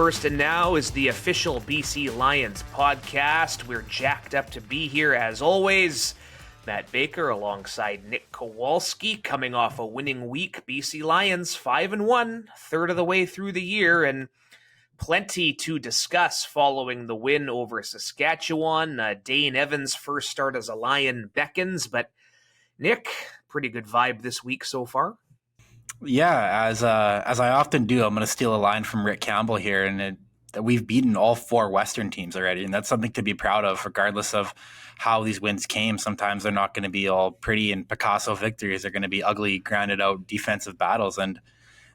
First and Now is the official BC Lions podcast. We're jacked up to be here as always. Matt Baker alongside Nick Kowalski, coming off a winning week. BC Lions 5-1, third of the way through the year, and plenty to discuss following the win over Saskatchewan. Dane Evans' first start as a Lion beckons, but Nick, pretty good vibe this week so far. Yeah, as I often do, I'm going to steal a line from Rick Campbell here, and that we've beaten all four Western teams already, and that's something to be proud of, regardless of how these wins came. Sometimes they're not going to be all pretty and Picasso victories; they're going to be ugly, grounded out defensive battles. And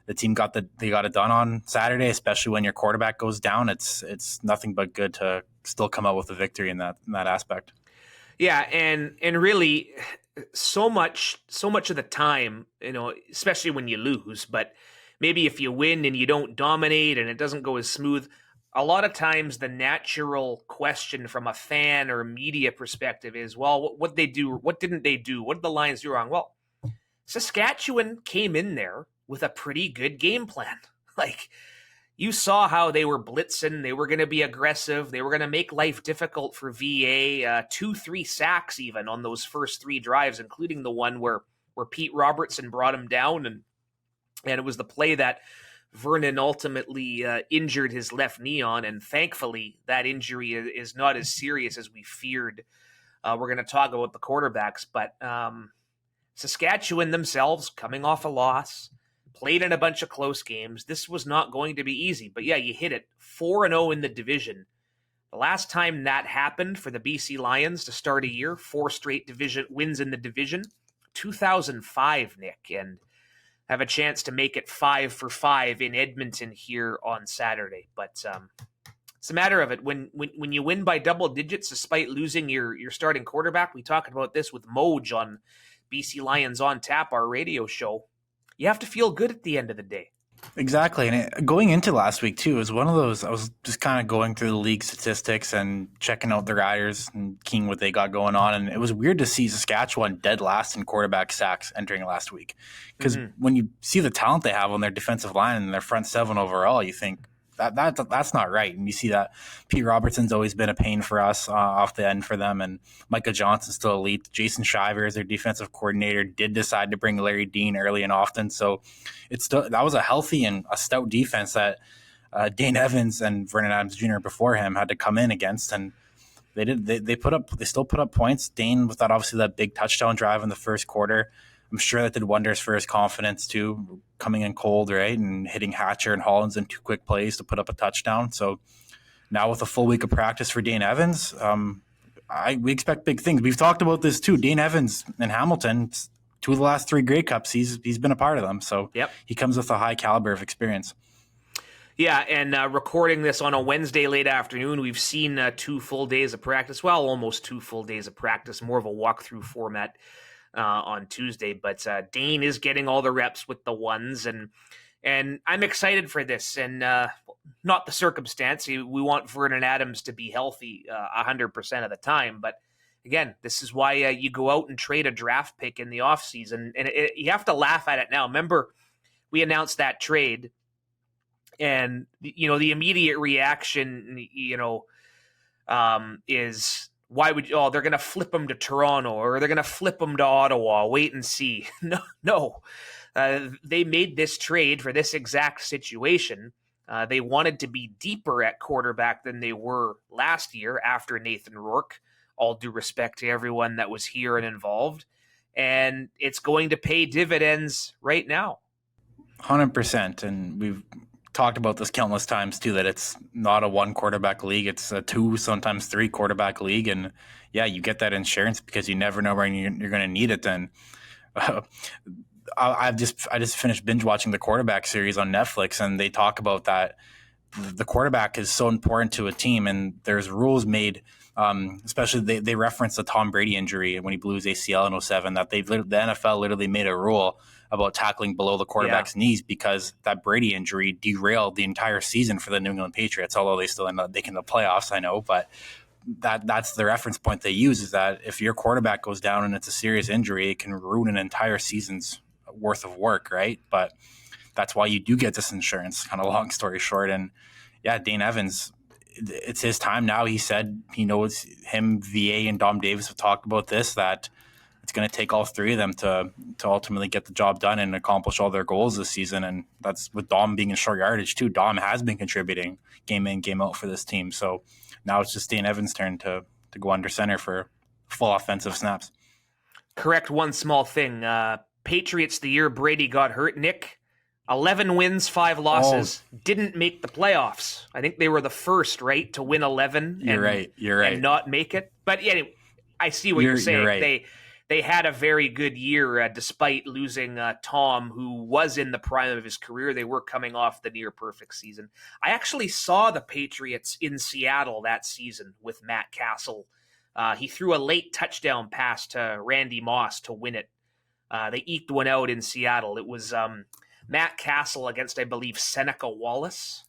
the team got it done on Saturday, especially when your quarterback goes down. It's nothing but good to still come out with a victory in that aspect. Yeah, and really, so much of the time, especially when you lose, but maybe if you win and you don't dominate and it doesn't go as smooth, a lot of times the natural question from a fan or media perspective is, well, what didn't they do? What did the Lions do wrong? Well, Saskatchewan came in there with a pretty good game plan. Like, you saw how they were blitzing. They were going to be aggressive. They were going to make life difficult for VA. 2-3 sacks even on those first three drives, including the one where Pete Robertson brought him down. And it was the play that Vernon ultimately injured his left knee on. And thankfully, that injury is not as serious as we feared. We're going to talk about the quarterbacks. But Saskatchewan themselves, coming off a loss, played in a bunch of close games. This was not going to be easy. But yeah, you hit it. 4-0 in the division. The last time that happened for the BC Lions to start a year, 4 straight division wins in the division, 2005, Nick. And have a chance to make it 5-for-5 in Edmonton here on Saturday. But it's a matter of it. When you win by double digits despite losing your starting quarterback, we talked about this with Moj on BC Lions on Tap, our radio show. You have to feel good at the end of the day. Exactly. And going into last week, too, it was one of those, I was just kind of going through the league statistics and checking out the Riders and seeing what they got going on. And it was weird to see Saskatchewan dead last in quarterback sacks entering last week. Because when you see the talent they have on their defensive line and their front seven overall, you think that's not right. And you see that Pete Robertson's always been a pain for us off the end for them. And Micah Johnson's still elite. Jason Shiver, as their defensive coordinator, did decide to bring Larry Dean early and often. So that was a healthy and a stout defense that Dane Evans and Vernon Adams Jr. before him had to come in against. And they still put up points. Dane, with that big touchdown drive in the first quarter, I'm sure that did wonders for his confidence too, coming in cold, right, and hitting Hatcher and Hollins in 2 quick plays to put up a touchdown. So now with a full week of practice for Dane Evans, we expect big things. We've talked about this too. Dane Evans in Hamilton, 2 of the last 3 Grey Cups, he's been a part of them. So yep. He comes with a high caliber of experience. Yeah, and recording this on a Wednesday late afternoon, we've seen 2 full days of practice. Well, almost 2 full days of practice, more of a walkthrough format on Tuesday. But Dane is getting all the reps with the ones, and I'm excited for this. And not the circumstance. We want Vernon Adams to be healthy 100% of the time. But again, this is why you go out and trade a draft pick in the offseason. And you have to laugh at it now. Remember, we announced that trade, and the immediate reaction, is, why would they're going to flip them to Toronto, or they're going to flip them to Ottawa. Wait and see. No. They made this trade for this exact situation. They wanted to be deeper at quarterback than they were last year after Nathan Rourke. All due respect to everyone that was here and involved. And it's going to pay dividends right now. 100%. And we've talked about this countless times too, that it's not a 1 quarterback league. It's a 2, sometimes 3 quarterback league. And yeah, you get that insurance because you never know when you're going to need it. And I just finished binge watching the quarterback series on Netflix, and they talk about that the quarterback is so important to a team, and there's rules made. Especially they referenced the Tom Brady injury when he blew his ACL in 2007, that the NFL literally made a rule about tackling below the quarterback's knees, because that Brady injury derailed the entire season for the New England Patriots, although they still end up making the playoffs, I know. But that's the reference point they use, is that if your quarterback goes down and it's a serious injury, it can ruin an entire season's worth of work, right? But that's why you do get this insurance, kind of long story short. And yeah, Dane Evans, it's his time now. He said he knows him, VA, and Dom Davis have talked about this, that it's going to take all three of them to ultimately get the job done and accomplish all their goals this season. And that's with Dom being in short yardage too. Dom has been contributing game in, game out for this team. So now it's just Dane Evans' turn to go under center for full offensive snaps. Correct one small thing. Patriots the year Brady got hurt, Nick, 11 wins, 5 losses, didn't make the playoffs. I think they were the first, right, to win 11 You're right. and not make it. But anyway, I see what you're saying. You're right. They had a very good year despite losing Tom, who was in the prime of his career. They were coming off the near-perfect season. I actually saw the Patriots in Seattle that season with Matt Castle. He threw a late touchdown pass to Randy Moss to win it. They eked one out in Seattle. It was Matt Castle against, I believe, Seneca Wallace,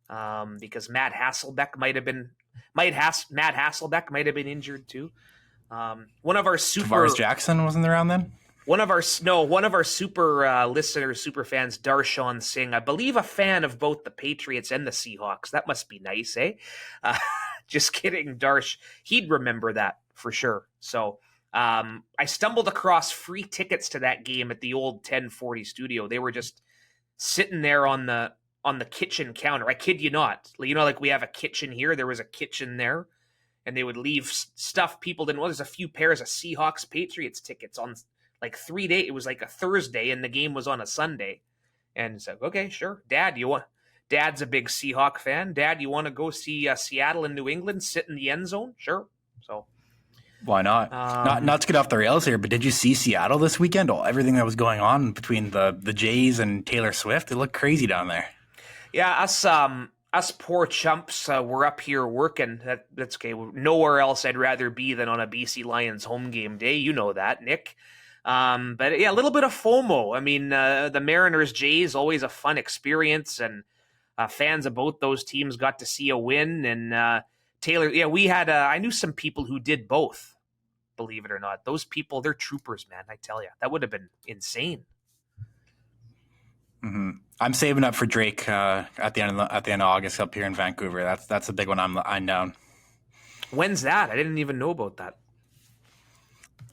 because Matt Hasselbeck might have been injured too. One of our super Tavares Jackson wasn't around then. One of our super listeners, super fans, Darshan Singh, I believe, a fan of both the Patriots and the Seahawks. That must be nice, eh? Just kidding, Darsh. He'd remember that for sure. So I stumbled across free tickets to that game at the old 1040 studio. They were just sitting there on the kitchen counter. I kid you not. You know, like we have a kitchen here. There was a kitchen there, and they would leave stuff people didn't want. There's a few pairs of Seahawks Patriots tickets on like 3 days. It was like a Thursday, and the game was on a Sunday. And so, okay, sure, Dad's a big Seahawk fan. Dad, you want to go see Seattle and New England sit in the end zone? Sure. So why not? Not to get off the rails here, but did you see Seattle this weekend? Everything that was going on between the Jays and Taylor Swift, it looked crazy down there. Yeah, us poor chumps, we're up here working. That's okay. Nowhere else I'd rather be than on a BC Lions home game day. You know that, Nick. But yeah, a little bit of FOMO. I mean, the Mariners Jays, always a fun experience, and fans of both those teams got to see a win. And Taylor, yeah, we had I knew some people who did both, believe it or not. Those people, they're troopers, man. I tell you, that would have been insane. Mm-hmm. I'm saving up for Drake at the end of August up here in Vancouver. That's a big one. I'm down. When's that? I didn't even know about that.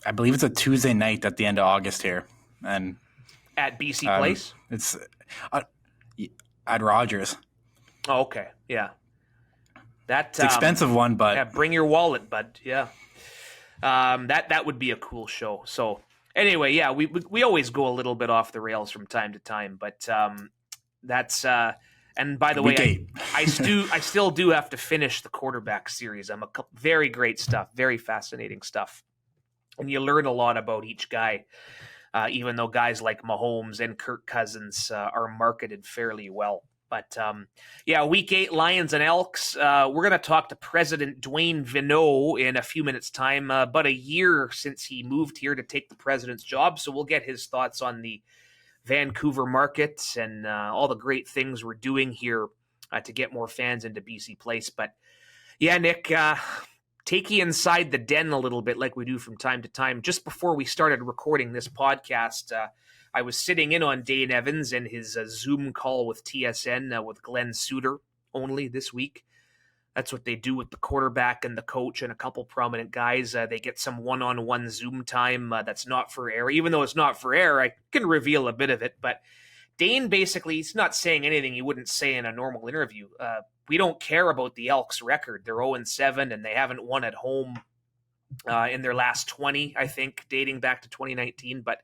I believe it's a Tuesday night at the end of August here, and at BC Place. It's at Rogers. Oh, okay, yeah. That's it's expensive one, but yeah, bring your wallet, bud. Yeah, that would be a cool show. So anyway, yeah, we always go a little bit off the rails from time to time, but that's and by the way, I still do have to finish the quarterback series. Very great stuff, very fascinating stuff. And you learn a lot about each guy, even though guys like Mahomes and Kirk Cousins are marketed fairly well. But yeah, Week 8, Lions and Elks. We're going to talk to President Duane Vienneau in a few minutes' time. About a year since he moved here to take the president's job, so we'll get his thoughts on the Vancouver market and all the great things we're doing here to get more fans into BC Place. But yeah, Nick, take you inside the den a little bit like we do from time to time. Just before we started recording this podcast, I was sitting in on Dane Evans and his Zoom call with TSN with Glenn Suter only this week. That's what they do with the quarterback and the coach and a couple prominent guys. They get some one-on-one Zoom time that's not for air. Even though it's not for air, I can reveal a bit of it. But Dane basically, he's not saying anything he wouldn't say in a normal interview. We don't care about the Elks' record. They're 0-7, and they haven't won at home in their last 20, I think, dating back to 2019. But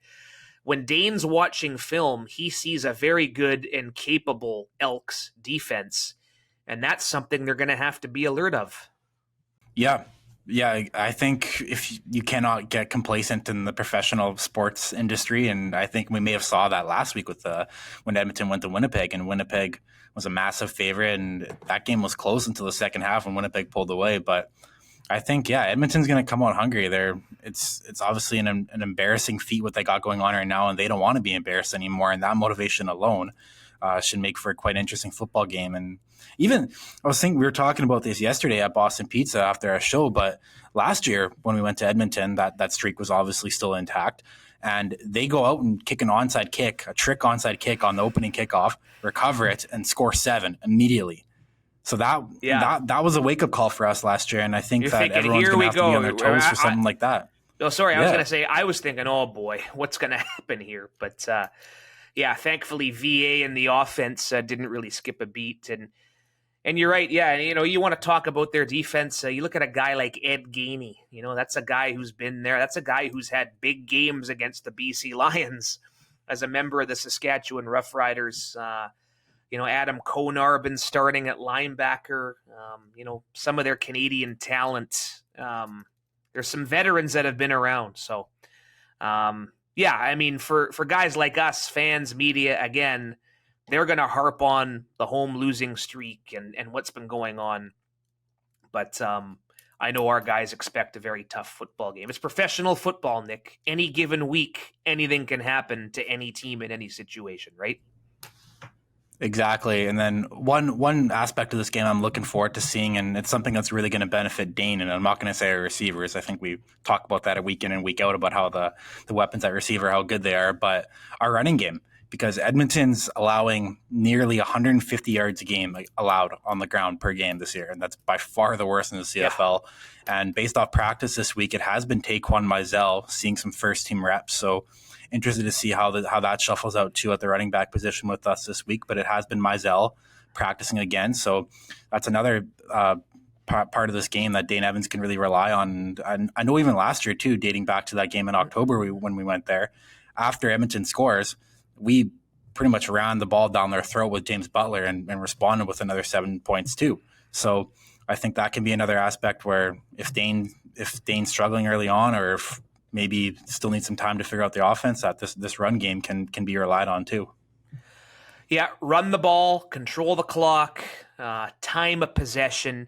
when Dane's watching film, he sees a very good and capable Elks defense, and that's something they're going to have to be alert of. Yeah, I think if you cannot get complacent in the professional sports industry, and I think we may have saw that last week with when Edmonton went to Winnipeg, and Winnipeg was a massive favorite, and that game was close until the second half when Winnipeg pulled away. But I think, yeah, Edmonton's going to come out hungry. It's obviously an embarrassing feat what they got going on right now, and they don't want to be embarrassed anymore. And that motivation alone should make for a quite interesting football game. And even I was thinking, we were talking about this yesterday at Boston Pizza after our show, but last year when we went to Edmonton, that streak was obviously still intact. And they go out and kick an trick onside kick on the opening kickoff, recover it, and score 7 immediately. So that was a wake up call for us last year, and I think You're that thinking, everyone's here going to we have to be on their go. toes for something like that. Oh, sorry, I was Yeah. going to say, I was thinking, oh boy, what's going to happen here? But yeah, thankfully VA and the offense didn't really skip a beat, and you're right, yeah. You know, you want to talk about their defense. You look at a guy like Ed Gainey. You know, that's a guy who's been there. That's a guy who's had big games against the BC Lions as a member of the Saskatchewan Roughriders. You know, Adam Konar been starting at linebacker. You know, some of their Canadian talent. There's some veterans that have been around. So, yeah, I mean, for guys like us, fans, media, again, they're going to harp on the home losing streak and what's been going on. But I know our guys expect a very tough football game. It's professional football, Nick. Any given week, anything can happen to any team in any situation, right? Exactly. And then one aspect of this game I'm looking forward to seeing, and it's something that's really going to benefit Dane, and I'm not going to say our receivers. I think we talk about that week in and week out about how the weapons at receiver, how good they are, but our running game, because Edmonton's allowing nearly 150 yards a game allowed on the ground per game this year, and that's by far the worst in the CFL. Yeah. And based off practice this week, it has been Taquan Mizell seeing some first-team reps, so interested to see how that shuffles out too at the running back position with us this week. But it has been Mizell practicing again, so that's another part of this game that Dane Evans can really rely on. And I know even last year too, dating back to that game in October when we went there, after Edmonton scores, we pretty much ran the ball down their throat with James Butler and responded with another 7 points too. So I think that can be another aspect where if Dane's struggling early on, or if maybe still need some time to figure out the offense, that this run game can be relied on too. Yeah, run the ball, control the clock, time of possession,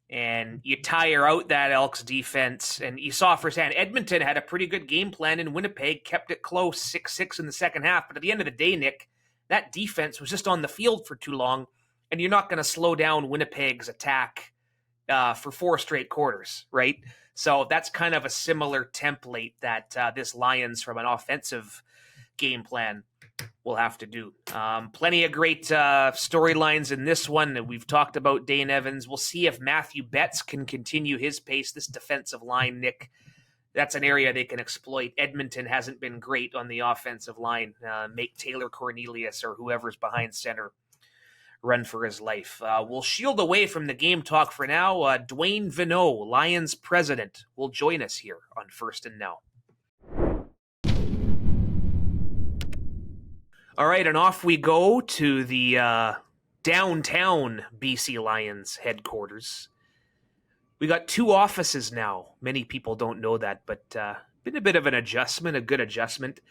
and you tire out that Elks defense. And you saw firsthand, Edmonton had a pretty good game plan in Winnipeg, kept it close, 6-6 in the second half. But at the end of the day, Nick, that defense was just on the field for too long, and you're not going to slow down Winnipeg's attack for 4 straight quarters, right? So that's kind of a similar template that this Lions, from an offensive game plan, will have to do. Plenty of great storylines in this one. We've talked about Dane Evans. We'll see if Matthew Betts can continue his pace. This defensive line, Nick, that's an area they can exploit. Edmonton hasn't been great on the offensive line. Make Taylor Cornelius or whoever's behind center run for his life. We'll shield away from the game talk for now. Duane Vienneau, Lions president, will join us here on First and Now. All right, and off we go to the downtown BC Lions headquarters. We got 2 offices now. Many people don't know that, but been a bit of an adjustment, a good adjustment.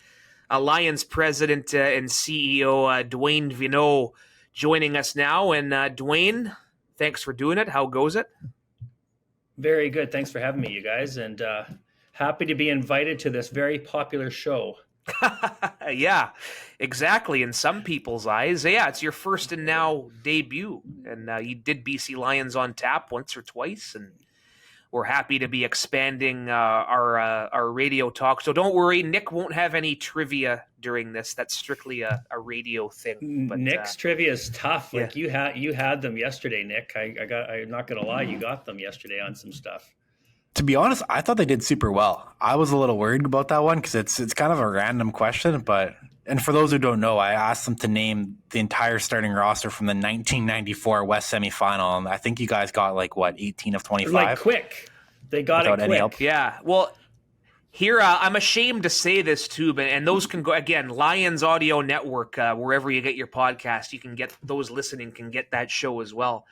Lions president and CEO Duane Vienneau joining us now. And Duane, thanks for doing it. How goes it? Very good. Thanks for having me, you guys. And happy to be invited to this very popular show. Yeah, exactly. In some people's eyes. Yeah, it's your First and Now debut. And you did BC Lions on Tap once or twice. And we're happy to be expanding our radio talk. So don't worry, Nick won't have any trivia during this. That's strictly a radio thing. But, Nick's trivia is tough. Yeah. Like you had them yesterday, Nick. I'm not gonna lie, you got them yesterday on some stuff. To be honest, I thought they did super well. I was a little worried about that one because it's kind of a random question, and for those who don't know, I asked them to name the entire starting roster from the 1994 West semifinal, and I think you guys got 18 of 25. Like quick. They got Without it any quick. help. Yeah, well, here, I'm ashamed to say this too, and those can go, again, Lions Audio Network, wherever you get your podcast, you can get, those listening can get that show as well.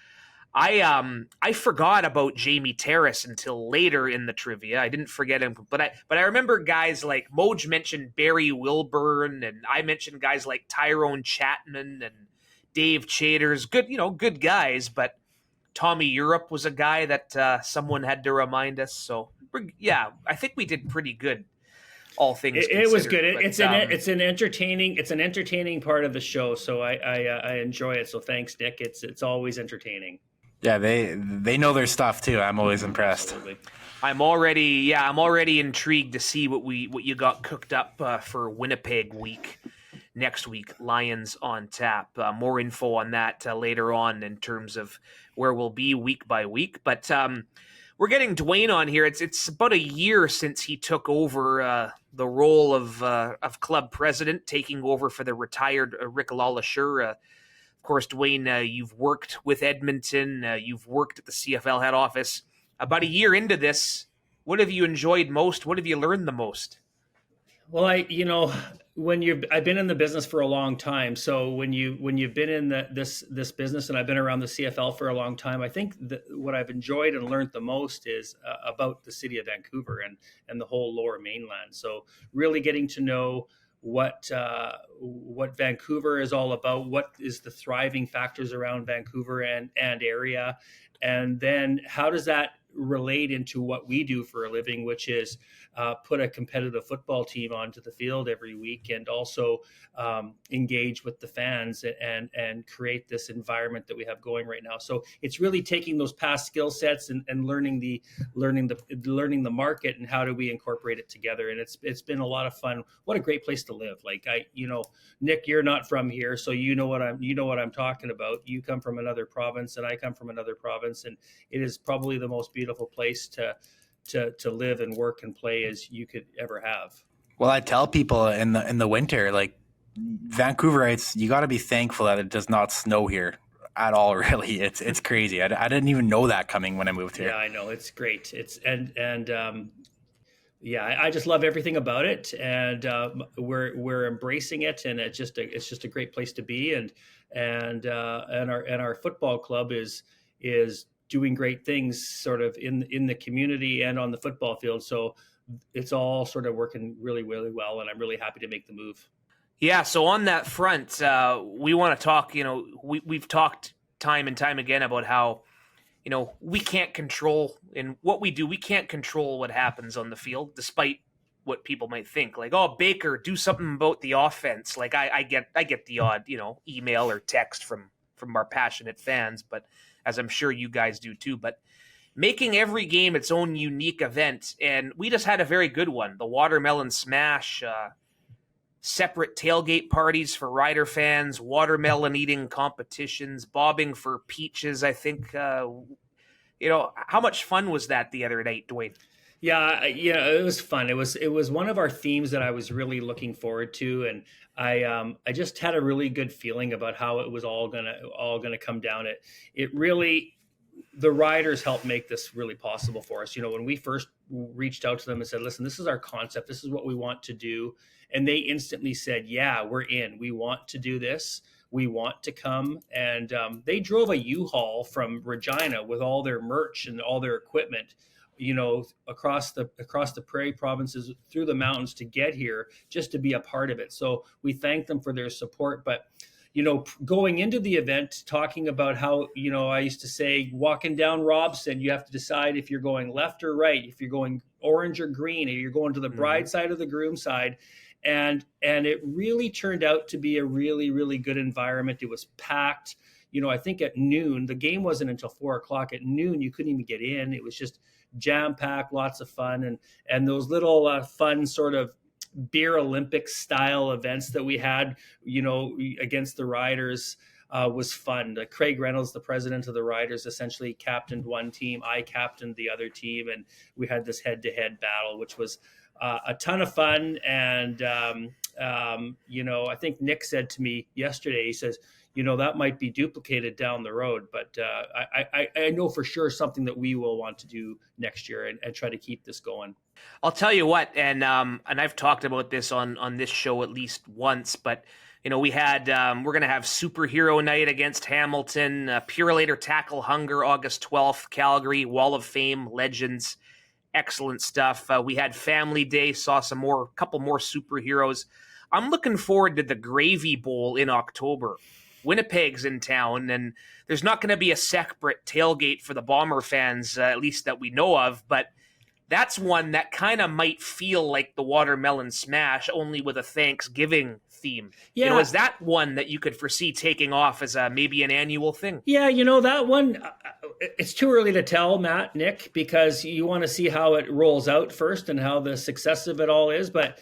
I forgot about Jamie Terrace until later in the trivia. I didn't forget him, but I remember guys like Moj mentioned Barry Wilburn, and I mentioned guys like Tyrone Chapman and Dave Chaders. Good guys, but Tommy Europe was a guy that someone had to remind us. So yeah, I think we did pretty good. All things considered. It was good. But, it's an entertaining part of the show. So I enjoy it. So thanks, Nick. It's always entertaining. Yeah, they know their stuff too. I'm always impressed. Absolutely. I'm already intrigued to see what you got cooked up for Winnipeg week. next week, Lions on Tap. More info on that later on in terms of where we'll be week by week. But we're getting Duane on here. It's about a year since he took over the role of club president, taking over for the retired Rick Lalashur. Of course, Duane, you've worked with Edmonton. You've worked at the CFL head office. About a year into this, what have you enjoyed most? What have you learned the most? Well, I've been in the business for a long time. So when you've been in this business, and I've been around the CFL for a long time, I think that what I've enjoyed and learned the most is about the city of Vancouver and the whole Lower Mainland. So really getting to know what Vancouver is all about, what is the thriving factors around Vancouver and area, and then how does that relate into what we do for a living, which is put a competitive football team onto the field every week, and also engage with the fans and create this environment that we have going right now. So it's really taking those past skill sets and learning the market and how do we incorporate it together. And it's been a lot of fun. What a great place to live. Like Nick, you're not from here, so you know what I'm talking about. You come from another province and I come from another province, and it is probably the most beautiful place to live and work and play as you could ever have. Well, I tell people in the winter, like Vancouverites, you got to be thankful that it does not snow here at all. Really, it's crazy. I didn't even know that coming when I moved here. Yeah, I know, it's great. I just love everything about it, and we're embracing it, and it's just a great place to be, and our football club is doing great things sort of in the community and on the football field. So it's all sort of working really, really well, and I'm really happy to make the move. Yeah, so on that front, we want to talk, we've talked time and time again about how, we can't control in what we do. We can't control what happens on the field, despite what people might think. Like, oh, Baker, do something about the offense. Like I get the odd, email or text from our passionate fans, but as I'm sure you guys do too. But making every game its own unique event, and we just had a very good one. The Watermelon Smash, separate tailgate parties for Rider fans, watermelon eating competitions, bobbing for peaches. I think, how much fun was that the other night, Duane? Yeah, it was fun. It was one of our themes that I was really looking forward to, and I just had a really good feeling about how it was all gonna come down. It really, the Riders helped make this really possible for us. When we first reached out to them and said, listen, this is our concept, this is what we want to do, and they instantly said, yeah, we're in. We want to do this. We want to come. And they drove a U-Haul from Regina with all their merch and all their equipment, across the prairie provinces, through the mountains to get here just to be a part of it. So we thank them for their support. But, going into the event, talking about how, I used to say, walking down Robson, you have to decide if you're going left or right, if you're going orange or green, or you're going to the bride side or the groom side. And it really turned out to be a really, really good environment. It was packed. I think at noon, the game wasn't until 4:00. At noon, you couldn't even get in. It was just jam-packed, lots of fun. And those little fun sort of beer Olympics style events that we had, against the Riders was fun. Craig Reynolds, the president of the Riders, essentially captained one team. I captained the other team. And we had this head-to-head battle, which was a ton of fun. And, I think Nick said to me yesterday, he says, that might be duplicated down the road, but I know for sure something that we will want to do next year and try to keep this going. I'll tell you what, and I've talked about this on this show at least once, but we had we're going to have Superhero Night against Hamilton, Purelator Tackle Hunger August 12th, Calgary, Wall of Fame, Legends. Excellent stuff. We had Family Day, saw couple more superheroes. I'm looking forward to the Gravy Bowl in October. Winnipeg's in town, and there's not going to be a separate tailgate for the Bomber fans, at least that we know of, but that's one that kind of might feel like the Watermelon Smash, only with a Thanksgiving theme. Yeah. Is that one that you could foresee taking off as maybe an annual thing? Yeah, that one, it's too early to tell, Nick, because you want to see how it rolls out first and how the success of it all is. But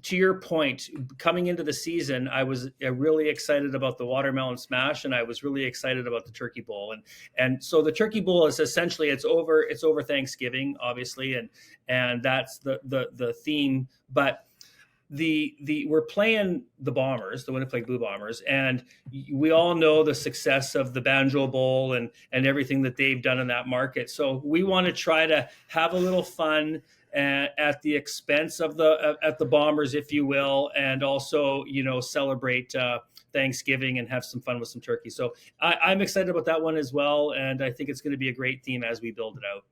to your point, coming into the season, I was really excited about the watermelon smash, and I was really excited about the turkey bowl. And so the turkey bowl is essentially it's over Thanksgiving, obviously, and that's the theme. But we're playing the Bombers, the Winnipeg Blue Bombers, and we all know the success of the Banjo Bowl and everything that they've done in that market. So we want to try to have a little fun at the expense of the Bombers, if you will, and also celebrate Thanksgiving and have some fun with some turkey. So I'm excited about that one as well, and I think it's going to be a great theme as we build it out.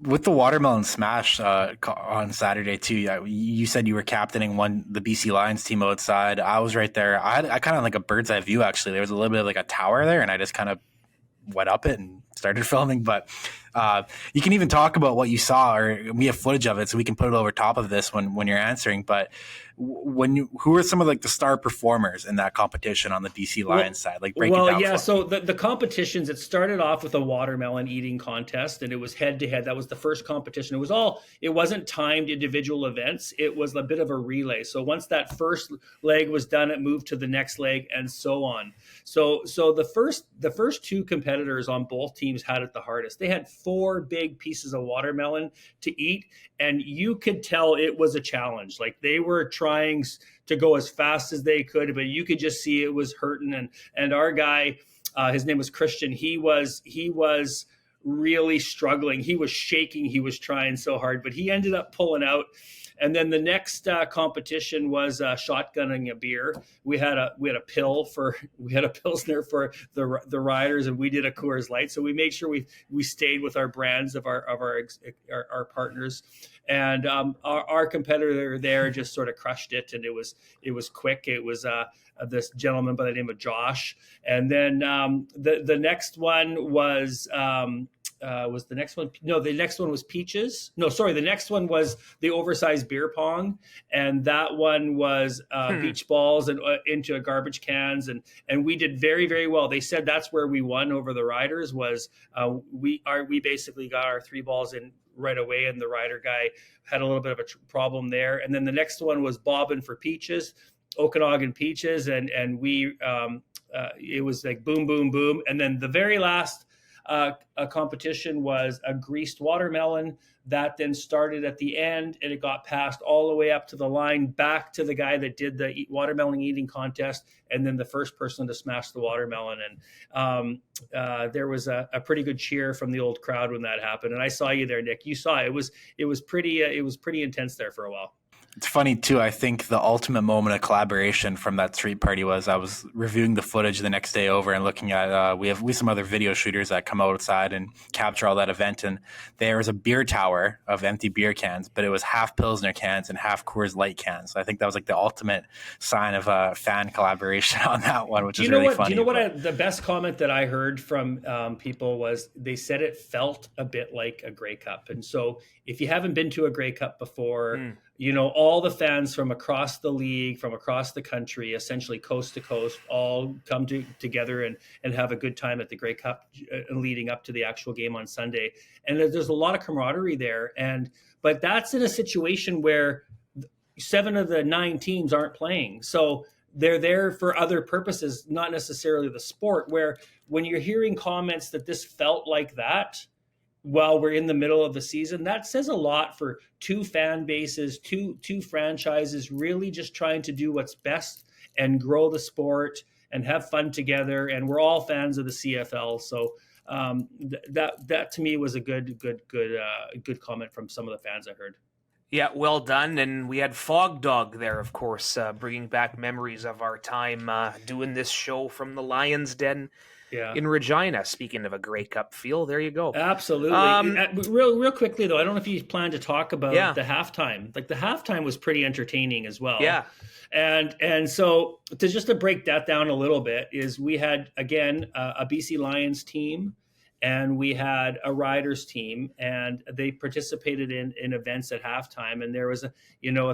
With the watermelon smash on Saturday too, you said you were captaining the BC Lions team outside. I was right there. I kind of like a bird's eye view actually. There was a little bit of like a tower there, and I just kind of went up it and started filming. But you can even talk about what you saw, or we have footage of it, so we can put it over top of this when you're answering. But who are some of like the star performers in that competition on the BC Lions side? Like break it down. Yeah. So the competitions, it started off with a watermelon eating contest, and it was head to head. That was the first competition. It wasn't timed individual events. It was a bit of a relay. So once that first leg was done, it moved to the next leg, and so on. So the first two competitors on both teams had it the hardest. They had 4 big pieces of watermelon to eat, and you could tell it was a challenge. Like they were trying to go as fast as they could, but you could just see it was hurting. And our guy, his name was Christian. He was really struggling. He was shaking. He was trying so hard, but he ended up pulling out. And then the next competition was shotgunning a beer. We had a pilsner for the riders, and we did a Coors Light. So we made sure we stayed with our brands of our partners. And our competitor there just sort of crushed it, and it was quick. It was this gentleman by the name of Josh. And then the next one was the next one? No, the next one was Peaches. No, sorry. The next one was the oversized beer pong. And that one was beach balls and into garbage cans. And we did very, very well. They said that's where we won over the riders was we basically got our 3 balls in right away. And the rider guy had a little bit of a problem there. And then the next one was bobbing for peaches, Okanagan peaches. And we, it was like boom, boom, boom. And then the very last a competition was a greased watermelon that then started at the end, and it got passed all the way up to the line back to the guy that did the watermelon eating contest, and then the first person to smash the watermelon. And there was a pretty good cheer from the old crowd when that happened. And I saw you there, Nick. You saw it. It was pretty intense there for a while. It's funny too. I think the ultimate moment of collaboration from that street party was I was reviewing the footage the next day over and looking at we have some other video shooters that come outside and capture all that event, and there was a beer tower of empty beer cans, but it was half Pilsner cans and half Coors Light cans. So I think that was like the ultimate sign of fan collaboration on that one, which is really funny. Do you know what the best comment that I heard from people was they said it felt a bit like a Grey Cup. And so if you haven't been to a Grey Cup before, all the fans from across the league, from across the country, essentially coast to coast, all come together and have a good time at the Grey Cup leading up to the actual game on Sunday. And there's a lot of camaraderie there. But that's in a situation where 7 of the 9 teams aren't playing. So they're there for other purposes, not necessarily the sport, where when you're hearing comments that this felt like that, while we're in the middle of the season, that says a lot for 2 fan bases, two franchises really just trying to do what's best and grow the sport and have fun together. And we're all fans of the CFL. So that to me was a good comment from some of the fans I heard. Yeah, well done. And we had Fog Dog there, of course, bringing back memories of our time doing this show from the Lions Den. Yeah. In Regina, speaking of a Grey Cup feel, there you go. Absolutely. Real quickly, though, I don't know if you plan to talk about the halftime. Like the halftime was pretty entertaining as well. Yeah. And so to break that down a little bit is we had, again, a BC Lions team and we had a Riders team, and they participated in events at halftime. And there was a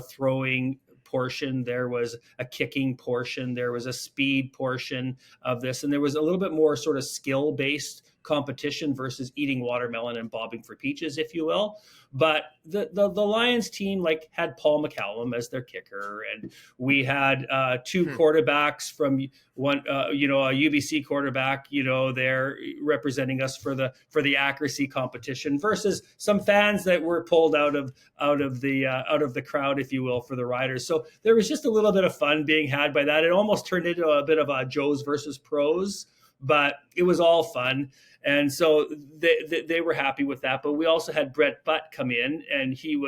throwing portion, there was a kicking portion, there was a speed portion of this, and there was a little bit more sort of skill based competition versus eating watermelon and bobbing for peaches, if you will. But the Lions team like had Paul McCallum as their kicker, and we had two quarterbacks from one, a UBC quarterback, there representing us for the accuracy competition versus some fans that were pulled out of the crowd, if you will, for the Riders. So there was just a little bit of fun being had by that. It almost turned into a bit of a Joes versus pros, but it was all fun. And so they were happy with that. But we also had Brett Butt come in, and he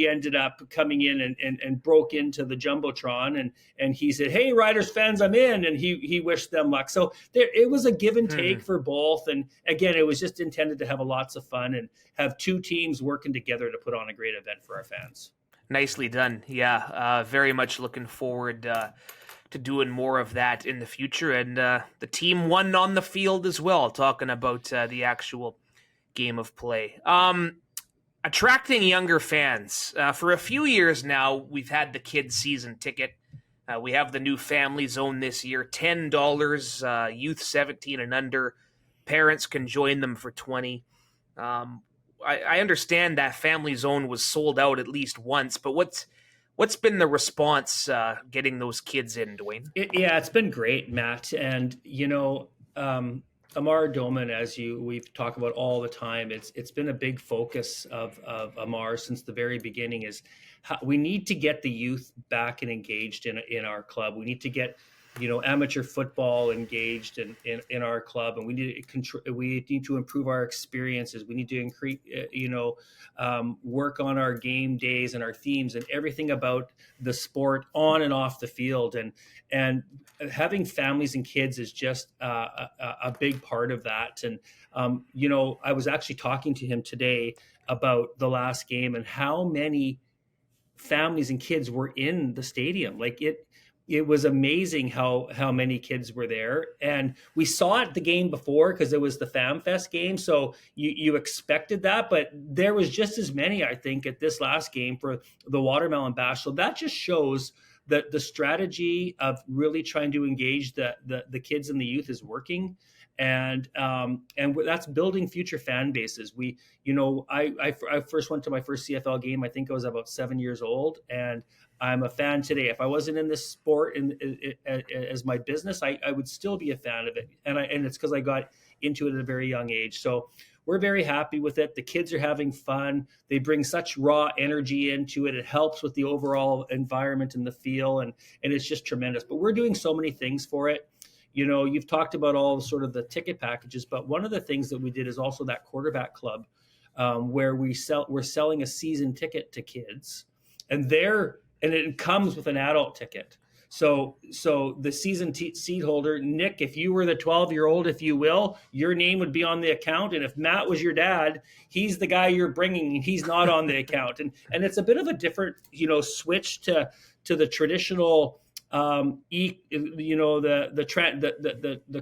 ended up coming in and broke into the Jumbotron, and he said, "Hey, Riders fans, I'm in," and he wished them luck. So it was a give and take for both. And again, it was just intended to have lots of fun and have two teams working together to put on a great event for our fans. Nicely done. Yeah, very much looking forward to doing more of that in the future. And the team won on the field as well, talking about the actual game of play. Attracting younger fans. For a few years now, we've had the kids season ticket. We have the new family zone this year, $10, youth 17 and under. Parents can join them for $20. I understand that family zone was sold out at least once, but what's been the response getting those kids in, Duane? It's been great, Matt. And Amar Doman, as we've talked about all the time, it's been a big focus of Amar since the very beginning. Is how we need to get the youth back and engaged in our club. We need to get amateur football engaged in our club, and we need to improve our experiences. We need to increase, work on our game days and our themes and everything about the sport on and off the field. And having families and kids is just a big part of that. And I was actually talking to him today about the last game and how many families and kids were in the stadium. Like it was amazing how many kids were there. And we saw it the game before because it was the FamFest game. So you expected that, but there was just as many, I think, at this last game for the Watermelon Bash. So that just shows that the strategy of really trying to engage the kids and the youth is working. And that's building future fan bases. I first went to my first CFL game. I think I was about 7 years old, and I'm a fan today. If I wasn't in this sport as my business, I would still be a fan of it. And it's because I got into it at a very young age. So we're very happy with it. The kids are having fun. They bring such raw energy into it. It helps with the overall environment and the feel, and it's just tremendous. But we're doing so many things for it. You've talked about all sort of the ticket packages, but one of the things that we did is also that quarterback club where we're selling a season ticket to kids, and it comes with an adult ticket. So the season seat holder, Nick, if you were the 12-year-old, if you will, your name would be on the account. And if Matt was your dad, he's the guy you're bringing, and he's not on the account. And it's a bit of a different, switch to the traditional the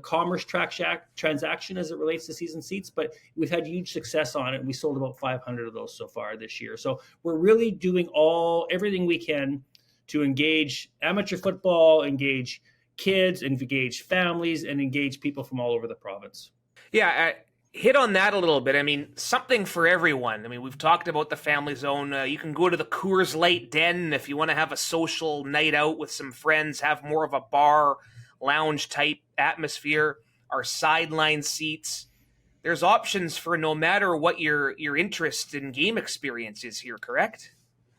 commerce transaction as it relates to season seats, but we've had huge success on it. And we sold about 500 of those so far this year. So we're really doing everything we can to engage amateur football, engage kids, engage families, and engage people from all over the province. Yeah, hit on that a little bit. I mean, something for everyone. I mean, we've talked about the family zone. You can go to the Coors Light Den if you want to have a social night out with some friends, have more of a bar, lounge type atmosphere. Our sideline seats. There's options for no matter what your interest in game experience is here, correct?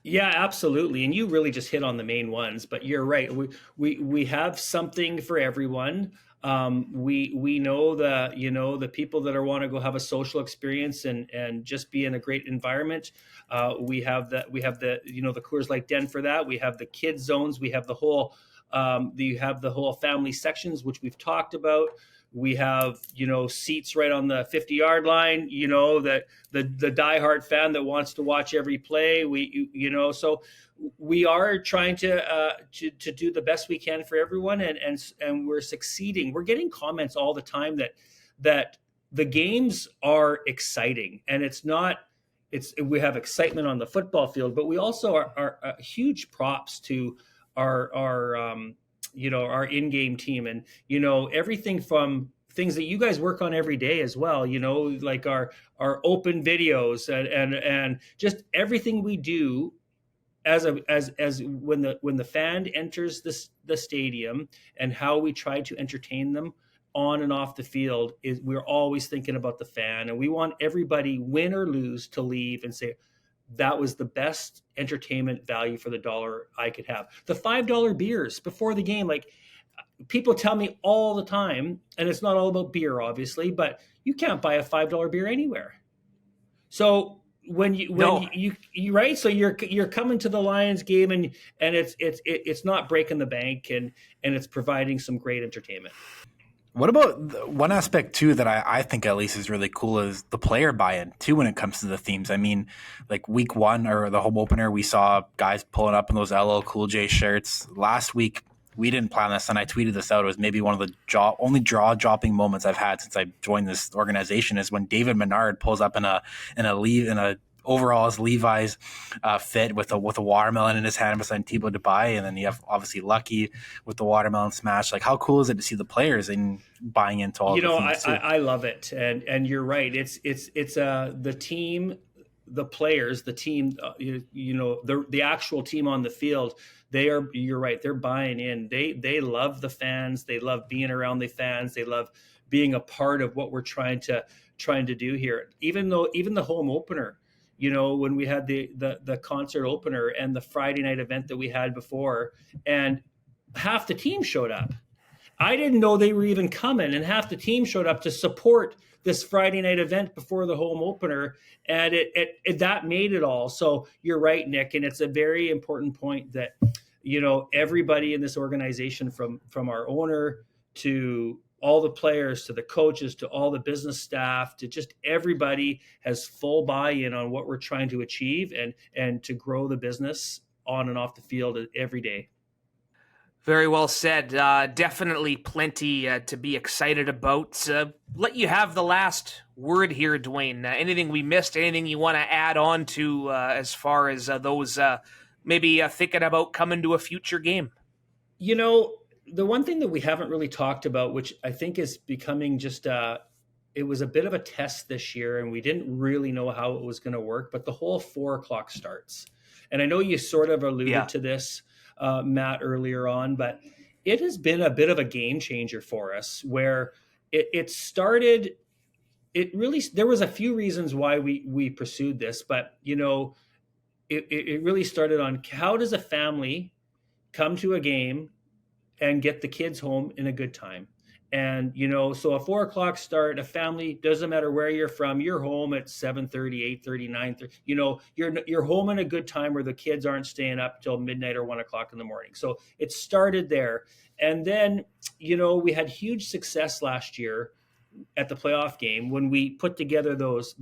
Yeah, absolutely. And you really just hit on the main ones, but you're right. We have something for everyone. We know the people that want to go have a social experience and just be in a great environment. We have the Coors Light Den for that. We have the kids zones. We have the whole family sections, which we've talked about. We have, seats right on the 50-yard line, that the diehard fan that wants to watch every play. So we are trying to do the best we can for everyone, and we're succeeding. We're getting comments all the time that the games are exciting, and we have excitement on the football field, but we also are huge props to our in-game team, and everything from things that you guys work on every day as well, like our open videos and just everything we do as when the fan enters the stadium, and how we try to entertain them on and off the field. Is we're always thinking about the fan, and we want everybody, win or lose, to leave and say, that was the best entertainment value for the dollar I could have. The $5 beers before the game, like, people tell me all the time, and it's not all about beer, obviously, but you can't buy a $5 beer anywhere. So you right, so you're coming to the Lions game, and it's not breaking the bank, and it's providing some great entertainment. What about one aspect too that I think at least is really cool is the player buy-in too when it comes to the themes. I mean, like week 1 or the home opener, we saw guys pulling up in those LL Cool J shirts. Last week, we didn't plan this, and I tweeted this out. It was maybe one of the only jaw-dropping moments I've had since I joined this organization is when David Menard pulls up in a overalls Levi's fit with a watermelon in his hand beside Thibaut Dubai, and then you have obviously Lucky with the watermelon smash. Like, how cool is it to see the players in buying into all? I love it, and you're right. It's the team, the players, the team. The actual team on the field. You're right. They're buying in. They love the fans. They love being around the fans. They love being a part of what we're trying to do here. Even the home opener. When we had the concert opener and the Friday night event that we had before, and half the team showed up. I didn't know they were even coming, and half the team showed up to support this Friday night event before the home opener, and it that made it all. So you're right, Nick, and it's a very important point that everybody in this organization, from our owner to all the players, to the coaches, to all the business staff, to just everybody, has full buy-in on what we're trying to achieve and to grow the business on and off the field every day. Very well said. Definitely plenty to be excited about. Let you have the last word here, Duane. Anything we missed, anything you want to add on to as far as those maybe thinking about coming to a future game? The one thing that we haven't really talked about, which I think is becoming just it was a bit of a test this year, and we didn't really know how it was going to work, but the whole 4:00 starts. And I know you sort of alluded to this, Matt, earlier on, but it has been a bit of a game changer for us, where it started. There was a few reasons why we pursued this, but it really started on, how does a family come to a game and get the kids home in a good time? And, so a 4:00 start, a family, doesn't matter where you're from, you're home at 7:30, 8:30, 9:30, you're home in a good time where the kids aren't staying up till midnight or 1:00 in the morning. So it started there. And then, we had huge success last year at the playoff game when we put together those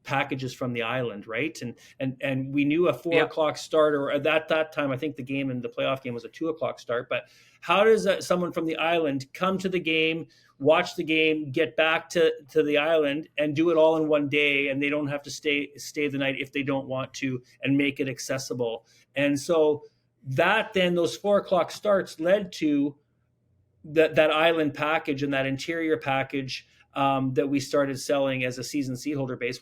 packages from the island, right? And we knew a 4:00 start, or at that time, I think the game in the playoff game was a 2:00 start. But how does someone from the island come to the game, watch the game, get back to the island, and do it all in one day, and they don't have to stay the night if they don't want to, and make it accessible? And so those 4:00 starts led to that island package and that interior package that we started selling as a season seat holder base,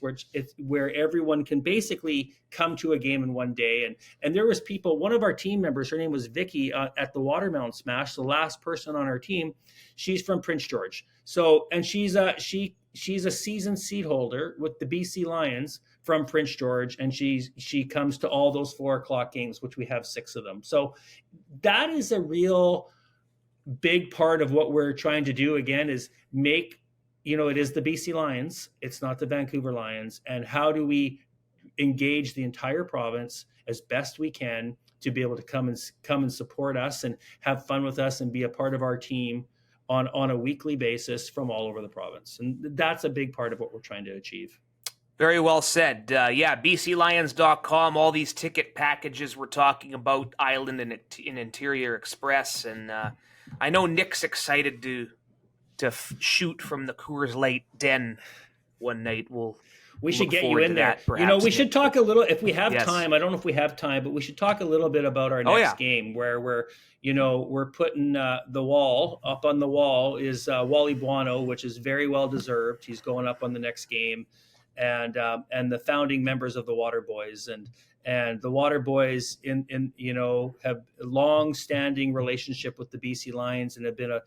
where everyone can basically come to a game in one day. And there was people, one of our team members, her name was Vicky, at the Watermelon Smash, the last person on our team. She's from Prince George. So, and she's a season seat holder with the BC Lions from Prince George. And she comes to all those 4:00 games, which we have 6 of them. So that is a real big part of what we're trying to do, again, is make, it is the BC Lions, it's not the Vancouver Lions. And how do we engage the entire province as best we can to be able to come and support us and have fun with us and be a part of our team on a weekly basis from all over the province. And that's a big part of what we're trying to achieve. Very well said. BCLions.com, all these ticket packages we're talking about, Island and Interior Express. And I know Nick's excited to shoot from the Coors Light den one night. We should look get you forward in to there. that, You know, perhaps, we should Nick, talk but- a little if we have Yes. time. I don't know if we have time, but we should talk a little bit about our Oh, next yeah. game where we're putting the wall up on the wall is Wally Buono, which is very well deserved. He's going up on the next game, and the founding members of the Water Boys and the Water Boys in have a long-standing relationship with the BC Lions and have been a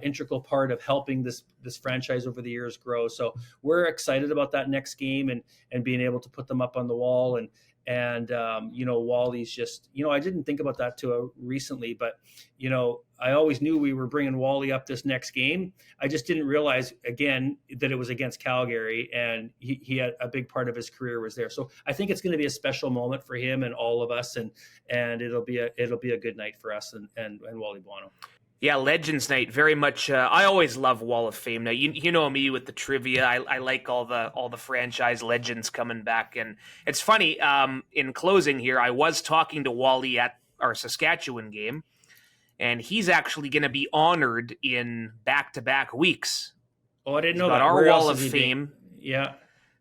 integral part of helping this franchise over the years grow. So we're excited about that next game and being able to put them up on the wall and Wally's just, I didn't think about that too recently, but I always knew we were bringing Wally up this next game. I just didn't realize again that it was against Calgary, and he had a big part of his career was there. So I think it's going to be a special moment for him and all of us, and it'll be a good night for us and Wally Buono. Yeah, Legends Night, very much. I always love Wall of Fame Night. You know me with the trivia. I like all the franchise legends coming back, and it's funny. In closing here, I was talking to Wally at our Saskatchewan game, and he's actually going to be honored in back-to-back weeks. Oh, I didn't know He's got that. our Where Wall else of is he Fame. Yeah.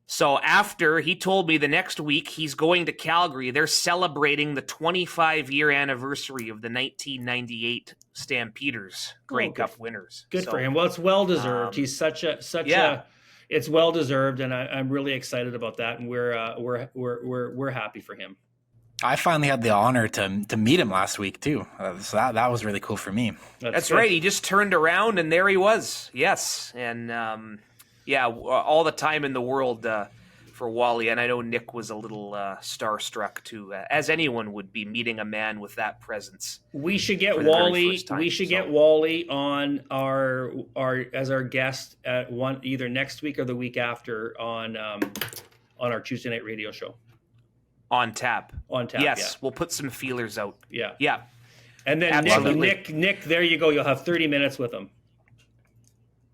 So after he told me the next week he's going to Calgary, they're celebrating the 25-year anniversary of the 1998 Stampeders Grey Cup winners. Good So, for him. Well, it's well deserved. He's such a it's well deserved, and I'm really excited about that, and we're happy for him. I finally had the honor to meet him last week too, so that was really cool for me. That's right. He just turned around and there he was. Yes, and all the time in the world for Wally, and I know Nick was a little starstruck too, as anyone would be meeting a man with that presence. We should get for the very Wally. first time, We should get Wally on our as our guest at either next week or the week after on our Tuesday night radio show. On tap. Yes, yeah. We'll put some feelers out. Yeah. And then Absolutely. Nick, there you go. You'll have 30 minutes with him.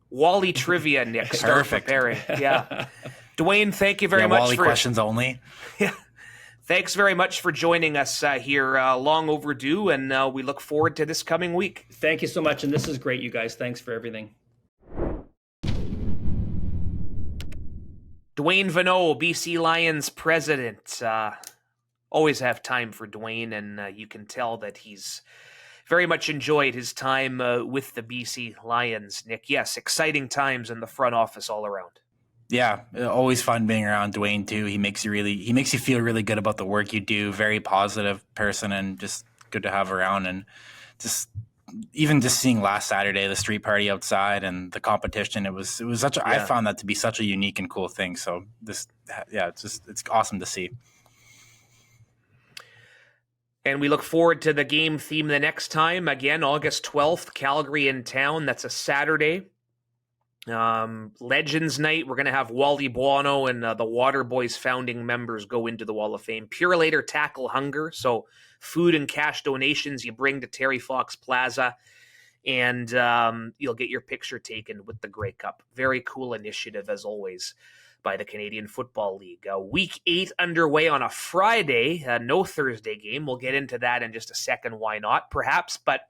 Wally trivia, Nick. Start Perfect. preparing. Yeah. Duane, thank you very much Wally for questions only. Yeah. Thanks very much for joining us here. Long overdue, and we look forward to this coming week. Thank you so much, and this is great, you guys. Thanks for everything. Duane Vienneau, BC Lions president. Always have time for Duane, and you can tell that he's very much enjoyed his time with the BC Lions. Nick, yes, exciting times in the front office all around. Yeah, always fun being around Duane too. He makes you feel really good about the work you do. Very positive person, and just good to have around. And just seeing last Saturday the street party outside and the competition, it was such a, I found that to be such a unique and cool thing. So it's awesome to see. And we look forward to the game theme the next time. Again, August 12th, Calgary in town. That's a Saturday. Legends Night. We're going to have Wally Buono and the Water Boys founding members go into the Wall of Fame. Purelator tackle hunger. So food and cash donations you bring to Terry Fox Plaza, and you'll get your picture taken with the Grey Cup. Very cool initiative, as always, by the Canadian Football League. Week 8 underway on a Friday, no Thursday game. We'll get into that in just a second. Why not, perhaps? But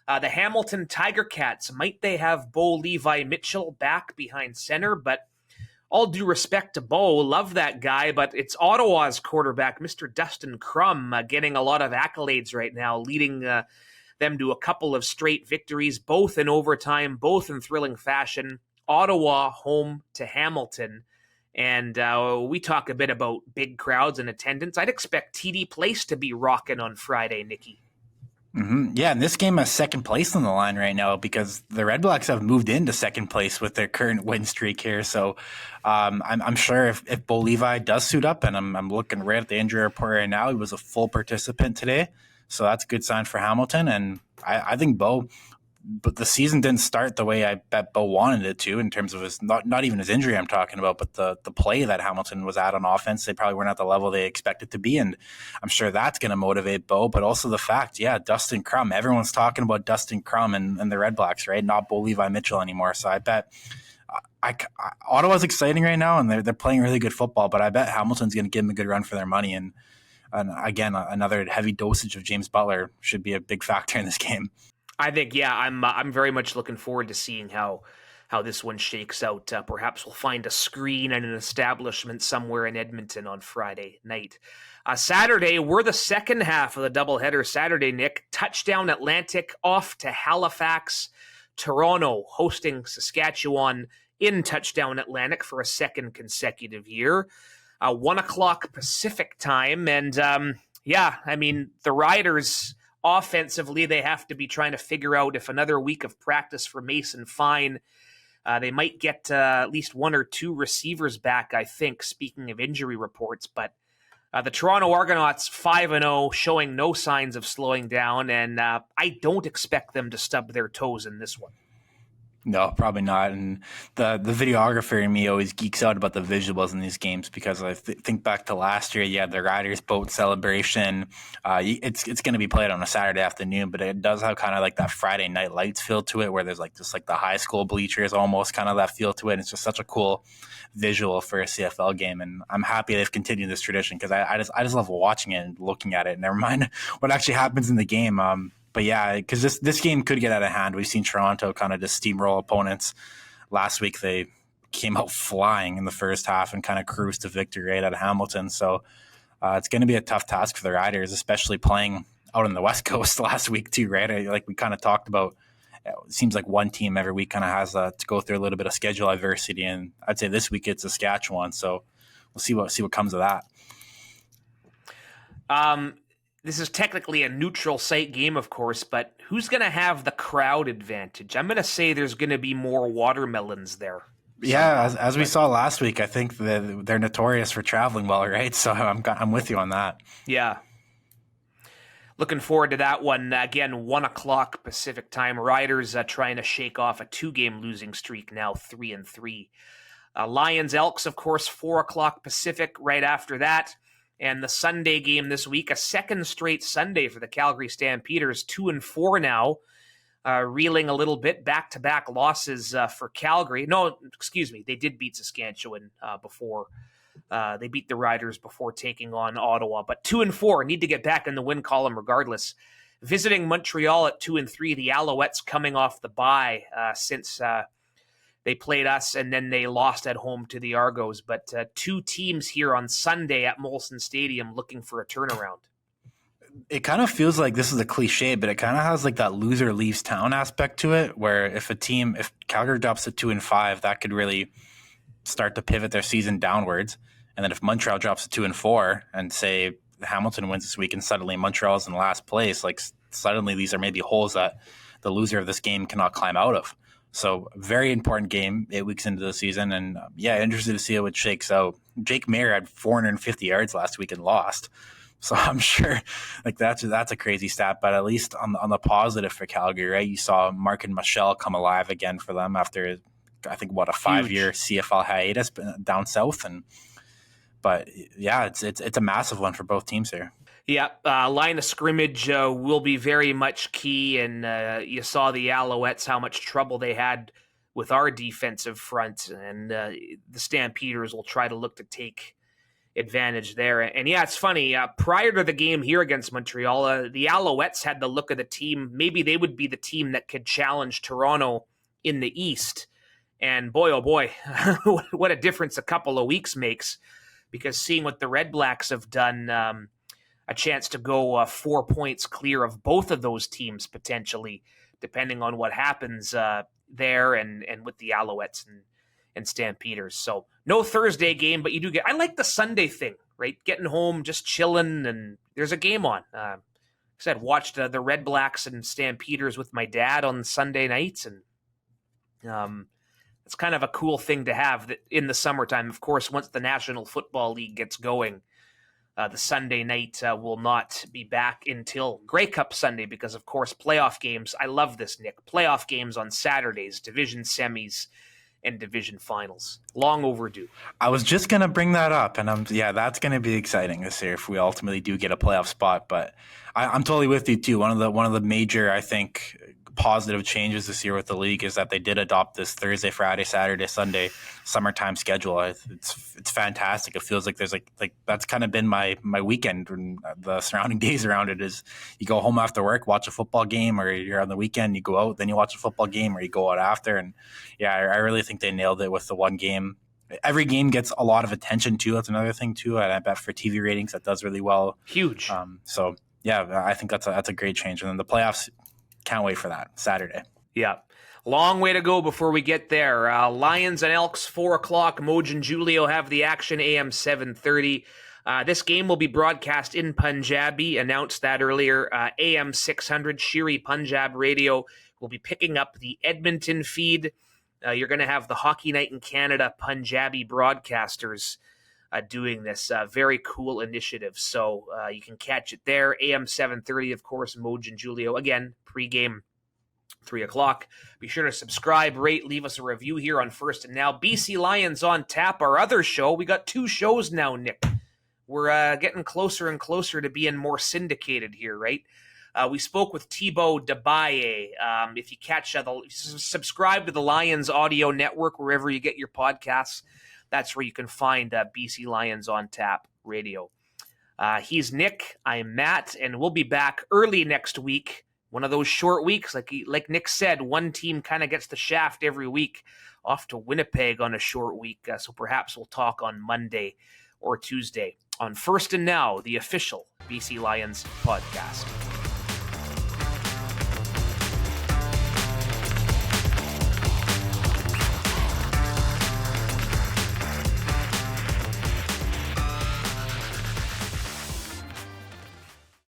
the Hamilton Tiger Cats, might they have Bo Levi Mitchell back behind center? But all due respect to Bo, love that guy, but it's Ottawa's quarterback, Mr. Dustin Crum, getting a lot of accolades right now, leading them to a couple of straight victories, both in overtime, both in thrilling fashion. Ottawa home to Hamilton. And we talk a bit about big crowds and attendance. I'd expect TD Place to be rocking on Friday, Nikki. Mm-hmm. Yeah, and this game has second place on the line right now because the Red Blacks have moved into second place with their current win streak here. So I'm sure if Bo Levi does suit up, and I'm looking right at the injury report right now, he was a full participant today. So that's a good sign for Hamilton. And I think Bo, but the season didn't start the way I bet Bo wanted it to in terms of his, not even his injury I'm talking about, but the play that Hamilton was at on offense. They probably weren't at the level they expected to be, and I'm sure that's going to motivate Bo, but also the fact, Dustin Crum. Everyone's talking about Dustin Crum and the Red Blacks, right? Not Bo Levi Mitchell anymore. So I bet Ottawa's exciting right now, and they're playing really good football, but I bet Hamilton's going to give them a good run for their money. And again, another heavy dosage of James Butler should be a big factor in this game. I think, I'm very much looking forward to seeing how how this one shakes out. Perhaps we'll find a screen at an establishment somewhere in Edmonton on Friday night. Saturday, we're the second half of the doubleheader Saturday, Nick. Touchdown Atlantic off to Halifax. Toronto hosting Saskatchewan in Touchdown Atlantic for a second consecutive year. 1 o'clock Pacific time. And the Riders offensively, they have to be trying to figure out if another week of practice for Mason Fine. They might get at least one or two receivers back, I think, speaking of injury reports. But the Toronto Argonauts 5-0, showing no signs of slowing down, and I don't expect them to stub their toes in this one. No, probably not. And the videographer in me always geeks out about the visuals in these games because I think back to last year, you had the Riders boat celebration. It's going to be played on a Saturday afternoon, but it does have kind of like that Friday night lights feel to it, where there's like just like the high school bleachers, almost kind of that feel to it. And it's just such a cool visual for a CFL game, and I'm happy they've continued this tradition because I just love watching it and looking at it. Never mind what actually happens in the game. But yeah, because this game could get out of hand. We've seen Toronto kind of just steamroll opponents. Last week they came out flying in the first half and kind of cruised to victory right out of Hamilton. So it's going to be a tough task for the Riders, especially playing out on the West Coast last week too, right? Like we kind of talked about, it seems like one team every week kind of has to go through a little bit of schedule adversity, and I'd say this week it's Saskatchewan. So we'll see what comes of that. This is technically a neutral site game, of course, but who's going to have the crowd advantage? I'm going to say there's going to be more watermelons there. Yeah, as we saw last week, I think they're notorious for traveling well, right? So I'm with you on that. Yeah. Looking forward to that one. Again, 1 o'clock Pacific time. Riders trying to shake off a 2-game losing streak, now 3-3. Lions Elks, of course, 4 o'clock Pacific right after that. And the Sunday game this week, a second straight Sunday for the Calgary Stampeders, 2-4 now, reeling a little bit, back-to-back losses for Calgary. No, excuse me, they did beat Saskatchewan before. They beat the Riders before taking on Ottawa, but 2-4, need to get back in the win column regardless. Visiting Montreal at 2-3, the Alouettes coming off the bye since they played us, and then they lost at home to the Argos. But two teams here on Sunday at Molson Stadium looking for a turnaround. It kind of feels like this is a cliche, but it kind of has like that loser leaves town aspect to it, where if Calgary drops to 2-5, that could really start to pivot their season downwards. And then if Montreal drops to 2-4 and say Hamilton wins this week and suddenly Montreal's in last place, like suddenly these are maybe holes that the loser of this game cannot climb out of. So very important game 8 weeks into the season. And interested to see how it shakes out. Jake Mayer had 450 yards last week and lost. So I'm sure like that's a crazy stat, but at least on the positive for Calgary, right? You saw Mark and Michelle come alive again for them after I think a 5-year CFL hiatus down south. But it's a massive one for both teams here. Yeah, line of scrimmage will be very much key, and you saw the Alouettes, how much trouble they had with our defensive front, and the Stampeders will try to look to take advantage there. And yeah, it's funny, prior to the game here against Montreal, the Alouettes had the look of the team. Maybe they would be the team that could challenge Toronto in the East, and boy, oh boy, what a difference a couple of weeks makes, because seeing what the Red Blacks have done, a chance to go 4 points clear of both of those teams potentially, depending on what happens there and with the Alouettes and Stampeders. So no Thursday game, but you do get. I like the Sunday thing, right? Getting home, just chilling, and there's a game on. I said watched the Red Blacks and Stampeders with my dad on Sunday nights, and it's kind of a cool thing to have in the summertime. Of course, once the National Football League gets going. The Sunday night will not be back until Grey Cup Sunday because, of course, playoff games. I love this, Nick. Playoff games on Saturdays, division semis and division finals. Long overdue. I was just going to bring that up, and that's going to be exciting this year if we ultimately do get a playoff spot. But I'm totally with you too. One of the major, I think, positive changes this year with the league is that they did adopt this Thursday, Friday, Saturday, Sunday summertime schedule. It's fantastic. It feels like there's like that's kind of been my weekend, and the surrounding days around it is you go home after work, watch a football game, or you're on the weekend, you go out, then you watch a football game, or you go out after. And yeah, I really think they nailed it with the one game. Every game gets a lot of attention too. That's another thing too. And I bet for TV ratings, that does really well. Huge. So yeah, I think that's a great change. And then the playoffs, can't wait for that Saturday. Yeah. Long way to go before we get there. Lions and Elks, 4 o'clock. Moj and Julio have the action, AM 7:30. This game will be broadcast in Punjabi. Announced that earlier. AM 600, Shiri Punjab Radio will be picking up the Edmonton feed. You're going to have the Hockey Night in Canada Punjabi broadcasters doing this very cool initiative. So you can catch it there. AM 7:30, of course, Moj and Julio. Again, pregame, 3 o'clock. Be sure to subscribe, rate, leave us a review here on First and Now. BC Lions on Tap, our other show. We got 2 shows now, Nick. We're getting closer and closer to being more syndicated here, right? We spoke with Thibaut Dabaye. If you catch subscribe to the Lions Audio Network wherever you get your podcasts. That's where you can find BC Lions on Tap Radio. He's Nick. I'm Matt, and we'll be back early next week. One of those short weeks, like Nick said, one team kind of gets the shaft every week, off to Winnipeg on a short week. So perhaps we'll talk on Monday or Tuesday on First and Now, the official BC Lions podcast.